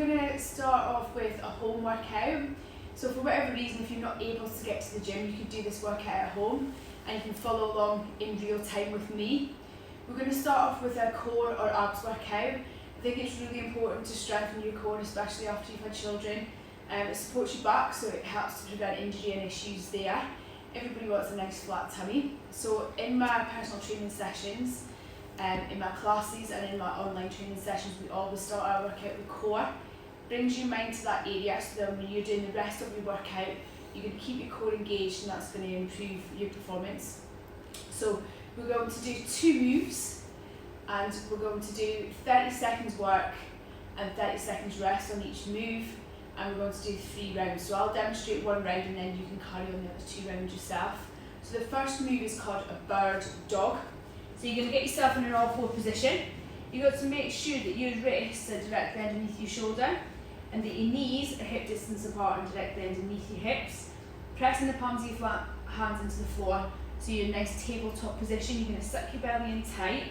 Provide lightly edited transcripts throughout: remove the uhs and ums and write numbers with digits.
going to start off with a home workout. So for whatever reason, if you're not able to get to the gym, you can do this workout at home and you can follow along in real time with me. We're going to start off with a core or abs workout. I think it's really important to strengthen your core, especially after you've had children. It supports your back, so it helps to prevent injury and issues there. Everybody wants a nice flat tummy. So in my personal training sessions, in my classes and in my online training sessions, we always start our workout with core. Brings your mind to that area, so then when you're doing the rest of your workout, you're going to keep your core engaged and that's going to improve your performance. So we're going to do 2 moves and we're going to do 30 seconds work and 30 seconds rest on each move, and we're going to do 3 rounds. So I'll demonstrate 1 round and then you can carry on the other 2 rounds yourself. So the first move is called a bird dog. So you're going to get yourself in an all-4 position. You've got to make sure that your wrists are directly underneath your shoulder and that your knees are hip distance apart and directly underneath your hips. Pressing the palms of your flat hands into the floor so you're in a nice tabletop position. You're going to suck your belly in tight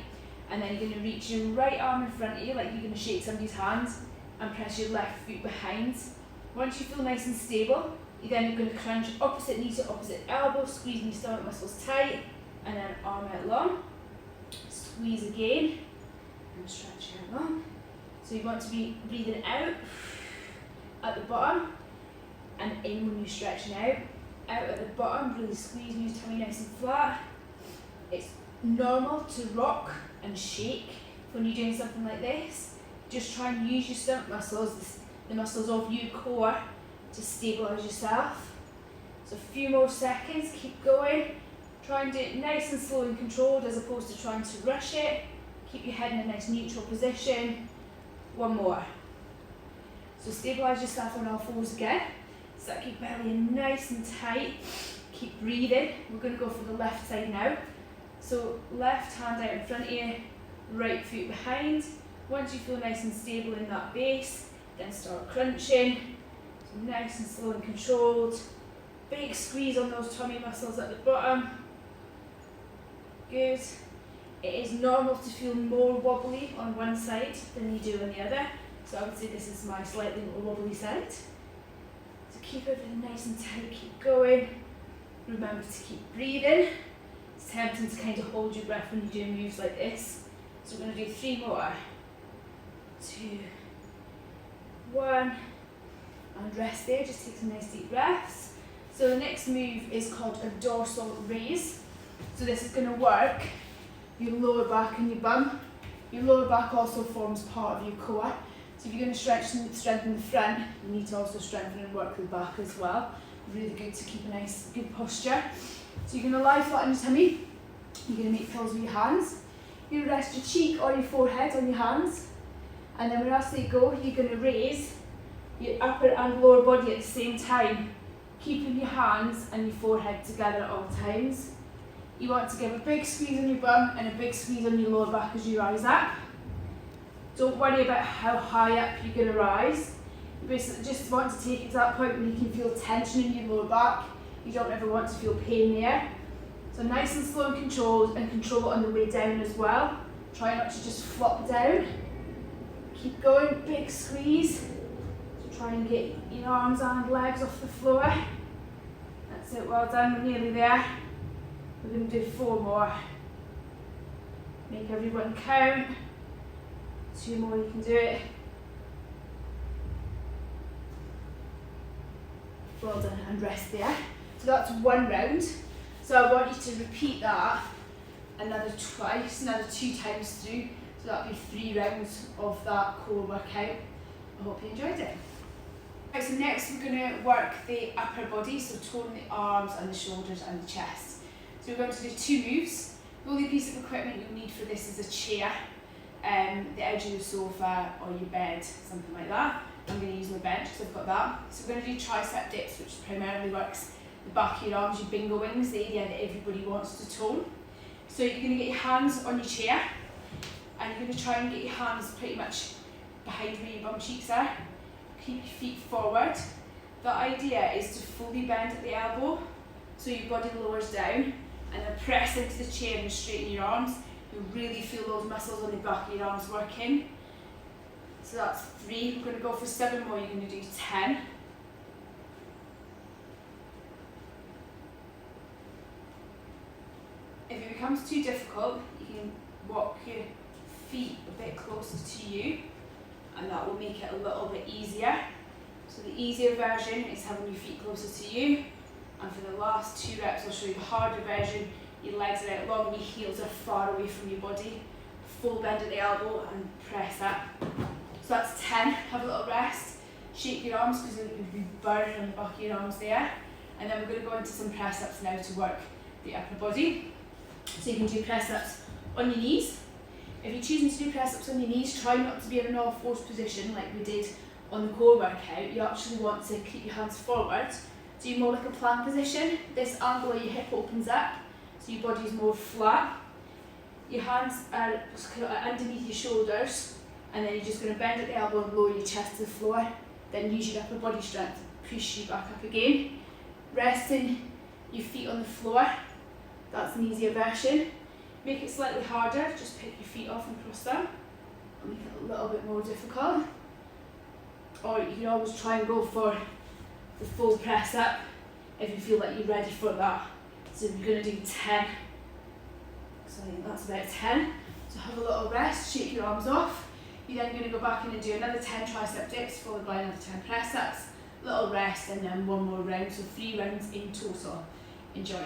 and then you're going to reach your right arm in front of you like you're going to shake somebody's hand and press your left foot behind. Once you feel nice and stable, you're then going to crunch opposite knee to opposite elbow, squeezing your stomach muscles tight and then arm out long. Squeeze again and stretch out long. So you want to be breathing out at the bottom and in when you're stretching out. Out at the bottom, really squeezing your tummy nice and flat. It's normal to rock and shake when you're doing something like this. Just try and use your stomach muscles, the muscles of your core, to stabilise yourself. So a few more seconds, keep going. Try and do it nice and slow and controlled as opposed to trying to rush it. Keep your head in a nice neutral position. 1 more. So stabilise yourself on all 4s again. Suck your belly in nice and tight. Keep breathing. We're going to go for the left side now. So left hand out in front of you, right foot behind. Once you feel nice and stable in that base, then start crunching. So nice and slow and controlled. Big squeeze on those tummy muscles at the bottom. Good. It is normal to feel more wobbly on one side than you do on the other. So I would say this is my slightly more wobbly side. So keep everything nice and tight, keep going. Remember to keep breathing. It's tempting to kind of hold your breath when you're doing moves like this. So we're going to do 3 more. 2, 1. And rest there, just take some nice deep breaths. So the next move is called a dorsal raise. So this is going to work your lower back and your bum. Your lower back also forms part of your core. So if you're going to strengthen the front, you need to also strengthen and work the back as well. Really good to keep a nice, good posture. So you're going to lie flat on your tummy. You're going to make pillows with your hands. You're going to rest your cheek or your forehead on your hands. And then when I say go, you're going to raise your upper and lower body at the same time, keeping your hands and your forehead together at all times. You want to give a big squeeze on your bum and a big squeeze on your lower back as you rise up. Don't worry about how high up you're going to rise. You basically just want to take it to that point where you can feel tension in your lower back. You don't ever want to feel pain there. So nice and slow and control it on the way down as well. Try not to just flop down. Keep going, big squeeze. So try and get your arms and legs off the floor. That's it, well done, we're nearly there. We're going to do 4 more. Make everyone count. 2 more, you can do it. Well done, and rest there. So that's 1 round. So I want you to repeat that another 2 times through. So that'll be 3 rounds of that core workout. I hope you enjoyed it. Right, so next we're going to work the upper body, so tone the arms and the shoulders and the chest. So we're going to do 2 moves. The only piece of equipment you'll need for this is a chair, the edge of your sofa or your bed, something like that. I'm going to use my bench because I've got that. So we're going to do tricep dips, which primarily works the back of your arms, your bingo wings, the area that everybody wants to tone. So you're going to get your hands on your chair and you're going to try and get your hands pretty much behind where your bum cheeks are. Keep your feet forward. The idea is to fully bend at the elbow so your body lowers down and then press into the chair and straighten your arms. You'll really feel those muscles on the back of your arms working. So that's 3. We're going to go for 7 more. You're going to do 10. If it becomes too difficult, you can walk your feet a bit closer to you, and that will make it a little bit easier. So the easier version is having your feet closer to you, and for the last 2 reps I'll show you the harder version. Your legs are out long and your heels are far away from your body. Full bend at the elbow and press up. So that's 10. Have a little rest. Shake your arms because you'll be burning on the back of your arms there. And then we're going to go into some press ups now to work the upper body. So you can do press ups on your knees. If you're choosing to do press ups on your knees, try not to be in an all fours position like we did on the core workout. You actually want to keep your hands forward. Do more like a plank position. This angle where your hip opens up, so your body is more flat. Your hands are underneath your shoulders, and then you're just going to bend at the elbow and lower your chest to the floor. Then use your upper body strength to push you back up again. Resting your feet on the floor. That's an easier version. Make it slightly harder. Just pick your feet off and cross them. And make it a little bit more difficult. Or you can always try and go for the full press up if you feel like you're ready for that. So we're going to do 10. So I think that's about 10. So have a little rest, shake your arms off. You're then going to go back in and do another 10 tricep dips followed by another 10 press ups. Little rest and then 1 more round, so 3 rounds in total. Enjoy.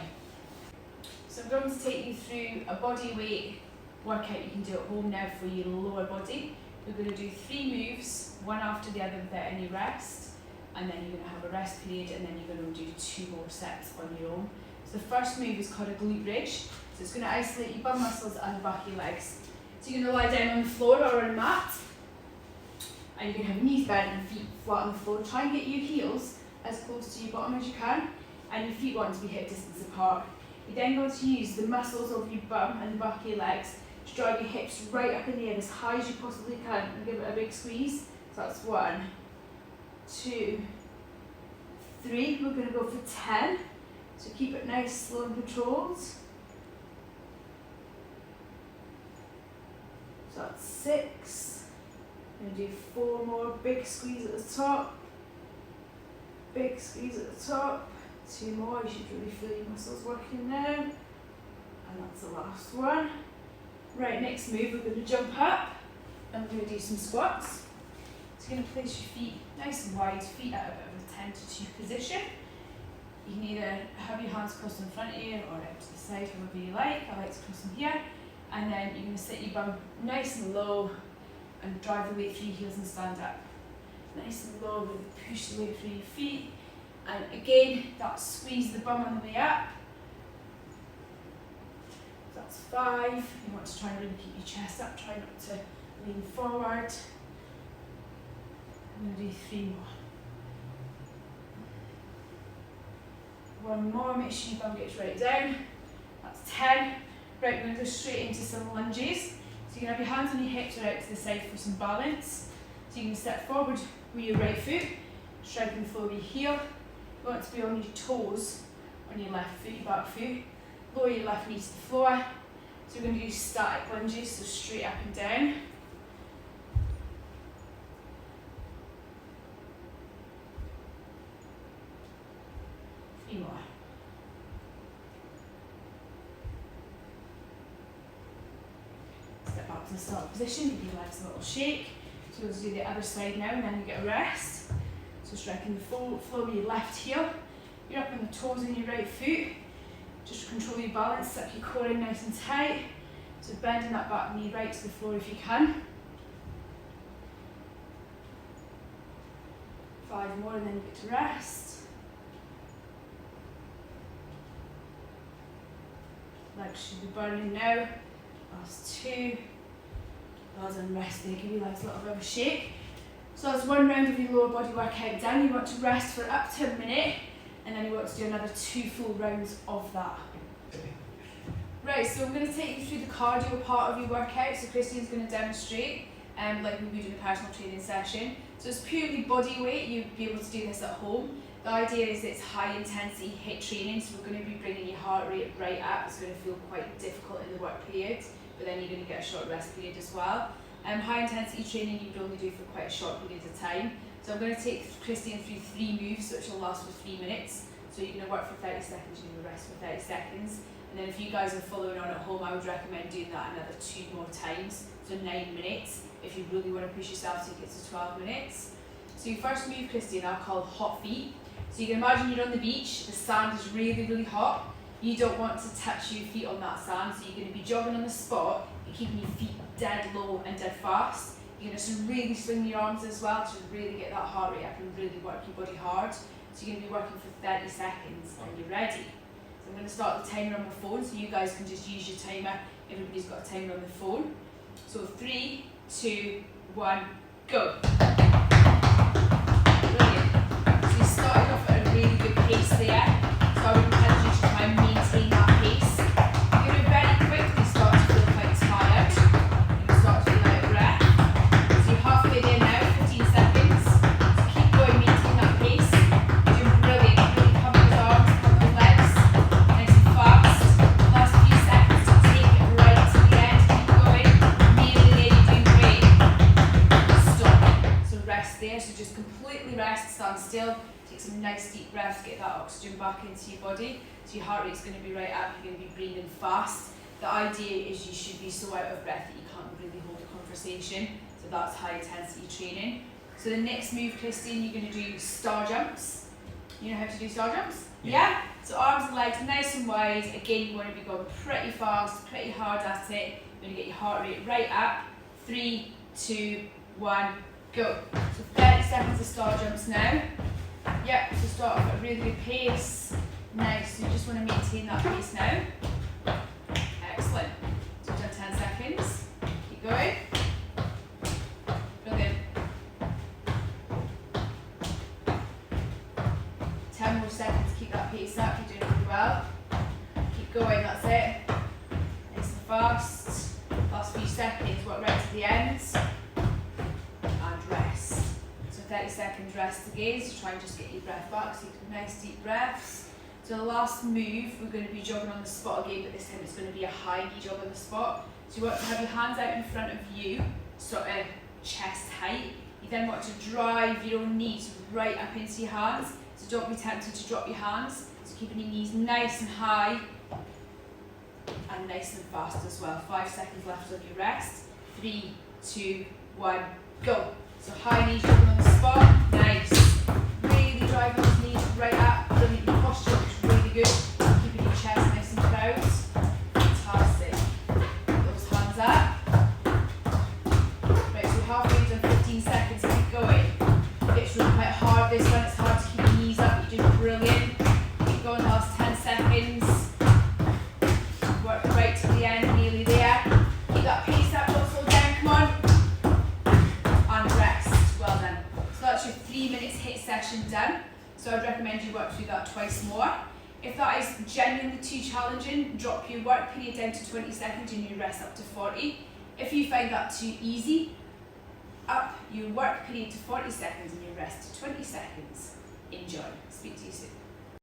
So I'm going to take you through a body weight workout you can do at home now for your lower body. We're going to do 3 moves, one after the other without any rest, and then you're going to have a rest period, and then you're going to do 2 more sets on your own. So the first move is called a glute bridge. So it's going to isolate your bum muscles and the back of your legs. So you're going to lie down on the floor or on a mat, and you're going to have knees bent and feet flat on the floor. Try and get your heels as close to your bottom as you can, and your feet want to be hip distance apart. You're then going to use the muscles of your bum and the back of your legs to drive your hips right up in the air as high as you possibly can and give it a big squeeze. So that's 1, 2, 3. We're going to go for 10. So keep it nice, slow and controlled. So that's 6. I'm going to do 4 more. Big squeeze at the top. Big squeeze at the top. 2 more. You should really feel your muscles working now. And that's the last one. Right, next move, we're going to jump up and we're going to do some squats. So you're going to place your feet nice and wide, feet at a bit of a 10 to 2 position. You can either have your hands crossed in front of you or out to the side, however you like. I like to cross them here. And then you're going to sit your bum nice and low and drive the weight through your heels and stand up. Nice and low, really push the weight through your feet. And again, that squeeze the bum on the way up. That's 5. You want to try and really keep your chest up, try not to lean forward. I'm going to do 3 more. 1 more, make sure your bum gets right down. That's 10. Right, we're going to go straight into some lunges. So you can have your hands on your hips or out to the side for some balance. So you can step forward with your right foot, striking the floor with your heel. You want to be on your toes on your left foot, your back foot. Lower your left knee to the floor. So we're going to do static lunges, so straight up and down. Few more. Step back to the start position, give your legs a little shake. So let's do the other side now and then you get a rest. So striking the floor with your left heel. You're up on the toes in your right foot. Just control your balance, suck your core in nice and tight. So bending that back knee right to the floor if you can. 5 more and then you get to rest. Legs should be burning now. Last 2. Well done, rest there. Give your legs a little bit of a shake. So that's 1 round of your lower body workout done. You want to rest for up to a minute, and then you want to do another 2 full rounds of that. Right, so I'm going to take you through the cardio part of your workout. So Christine's going to demonstrate, like we would in a personal training session. So it's purely body weight. You'd be able to do this at home. The idea is it's high intensity HIIT training, so we're going to be bringing your heart rate right up. It's going to feel quite difficult in the work period, but then you're going to get a short rest period as well. High intensity training you would only do for quite a short period of time. So I'm going to take Christian through 3 moves which will last for 3 minutes. So you're going to work for 30 seconds, you're going to rest for 30 seconds. And then if you guys are following on at home, I would recommend doing that another 2 more times, so 9 minutes, if you really want to push yourself to get to 12 minutes. So your first move, Christian, I'll call hot feet. So you can imagine you're on the beach, the sand is really, really hot. You don't want to touch your feet on that sand, so you're going to be jogging on the spot, and keeping your feet dead low and dead fast. You're going to really swing your arms as well to really get that heart rate up and really work your body hard. So you're going to be working for 30 seconds and you're ready. So I'm going to start the timer on my phone, so you guys can just use your timer. Everybody's got a timer on their phone. So 3, 2, 1, go. Brilliant. So you started off at a really good pace there. So I would encourage you to try and maintain that pace. You're going to very quickly start to feel quite tired. You're going to start to feel out of breath. So you're halfway there now, 15 seconds. So keep going, maintain that pace. You're doing brilliant. Really pump those arms, pump those legs. Nice and fast. Last few seconds to take it right to the end. Keep going. Nearly there, you're doing great. Stop. So rest there. So just completely rest, stand still. Take some nice deep breaths, get that oxygen back into your body. So your heart rate's going to be right up, you're going to be breathing fast. The idea is you should be so out of breath that you can't really hold a conversation. So that's high intensity training. So the next move, Christine, you're going to do star jumps. You know how to do star jumps? Yeah? So arms and legs nice and wide. Again, you want to be going pretty fast, pretty hard at it. You're going to get your heart rate right up. 3, 2, 1, go. So 30 seconds of star jumps now. Yep, so start off at a really good pace. Nice, so you just want to maintain that pace now. Excellent. So we've done 10 seconds. Keep going. Brilliant. 10 more seconds, keep that pace up, you're doing really well. Keep going, that's it. Nice and fast. Last few seconds, work right to the end. And rest. 30 seconds rest again, so try and just get your breath back, so you can nice deep breaths. So the last move, we're going to be jogging on the spot again, but this time it's going to be a high knee jog on the spot. So you want to have your hands out in front of you, sort of chest height. You then want to drive your own knees right up into your hands, so don't be tempted to drop your hands. So keeping your knees nice and high, and nice and fast as well. 5 seconds left on your rest. 3, 2, 1, go. So high knees jogging on the spot, nice. Really driving those knees right up, brilliant. Your posture looks really good. Keeping your chest nice and proud. Fantastic. Those hands up. Right, so halfway done, 15 seconds, keep going. It's really quite hard this one, it's hard to keep your knees up, you're doing brilliant. Keep going, last 10 seconds. Work right to the end, nearly there. Keep that pace up, don't slow down, come on. Well done. So that's your 3 minutes HIIT session done. So I'd recommend you work through that twice more. If that is genuinely too challenging, drop your work period down to 20 seconds and you rest up to 40. If you find that too easy, up your work period to 40 seconds and you rest to 20 seconds. Enjoy. Speak to you soon.